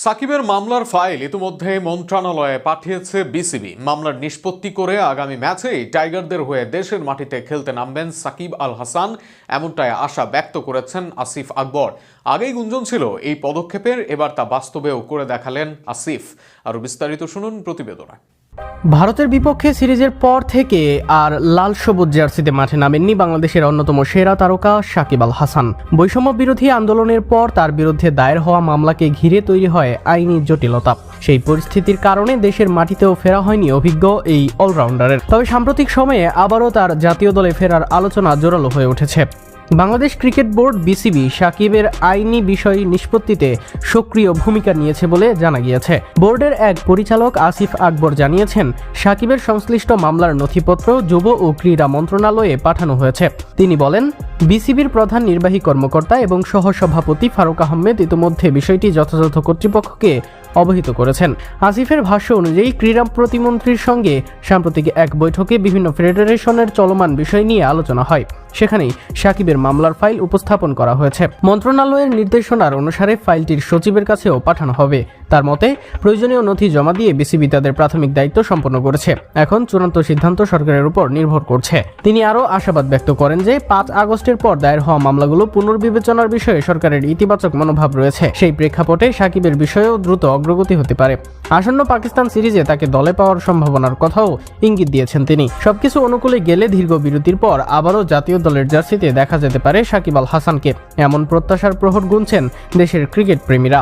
সাকিবের মামলার ফাইল ইতিমধ্যে মন্ত্রণালয়ে পাঠিয়েছে বিসিবি। মামলার নিষ্পত্তি করে আগামী ম্যাচেই টাইগারদের হয়ে দেশের মাটিতে খেলতে নামবেন সাকিব আল হাসান, এমনটাই আশা ব্যক্ত করেছেন আসিফ আকবর। আগেই গুঞ্জন ছিল এই পদক্ষেপের, এবার তা বাস্তবেও করে দেখালেন আসিফ। আরও বিস্তারিত শুনুন প্রতিবেদনে। ভারতের বিপক্ষে সিরিজের পর থেকে আর লাল সবুজ জার্সিতে মাঠে নামেননি বাংলাদেশের অন্যতম সেরা তারকা সাকিব আল হাসান। বৈষম্য বিরোধী আন্দোলনের পর তার বিরুদ্ধে দায়ের হওয়া মামলাকে ঘিরে তৈরি হয় আইনি জটিলতা। সেই পরিস্থিতির কারণে দেশের মাটিতেও ফেরা হয়নি অভিজ্ঞ এই অলরাউন্ডারের। তবে সাম্প্রতিক সময়ে আবারও তার জাতীয় দলে ফেরার আলোচনা জোরালো হয়ে উঠেছে। বাংলাদেশ ক্রিকেট বোর্ড বিসিবি সাকিবের আইনি বিষয় নিষ্পত্তিতে সক্রিয় ভূমিকা নিয়েছে বলে জানা গিয়েছে। বোর্ডের এক পরিচালক আসিফ আকবর জানিয়েছেন, সাকিবের সংশ্লিষ্ট মামলার নথিপত্র যুব ও ক্রীড়া মন্ত্রণালয়ে পাঠানো হয়েছে। তিনি বলেন, বিসিবির প্রধান নির্বাহী কর্মকর্তা এবং সহসভাপতি ফারুক আহমেদ ইতিমধ্যে বিষয়টি যথাযথ কর্তৃপক্ষকে অবহিত করেছেন। আসিফের ভাষ্য অনুযায়ী ক্রীড়া প্রতিমন্ত্রীর সঙ্গে সাম্প্রতিক এক বৈঠকে বিভিন্ন ফেডারেশনের চলমান বিষয় নিয়ে আলোচনা হয়। সেখানেই সাকিবের মামলার ফাইল উপস্থাপন করা হয়েছে। মন্ত্রণালয়ের নির্দেশনার অনুসারে ফাইলটির সচিবের কাছেও পাঠানো হবে। তার মতে, প্রয়োজনীয় নথি জমা দিয়ে বিসিবি তাদের প্রাথমিক দায়িত্ব সম্পন্ন করেছে। এখন চূড়ান্ত সিদ্ধান্ত সরকারের উপর নির্ভর করছে। তিনি আরও আশাবাদ ব্যক্ত করেন যে 5 আগস্টের পর দায়ের হওয়া মামলাগুলো পুনর্বিবেচনার বিষয়ে সরকারের ইতিবাচক মনোভাব রয়েছে। সেই প্রেক্ষাপটে সাকিবের বিষয়েও দ্রুত অগ্রগতি হতে পারে। আসন্ন পাকিস্তান সিরিজে তাকে দলে পাওয়ার সম্ভাবনার কথাও ইঙ্গিত দিয়েছেন তিনি। সবকিছু অনুকূলে গেলে দীর্ঘ বিরতির পর আবারও জাতীয় দলের জার্সিতে দেখা যেতে পারে সাকিব আল হাসানকে। এমন প্রত্যাশার প্রহর গুনছেন দেশের ক্রিকেট প্রেমীরা।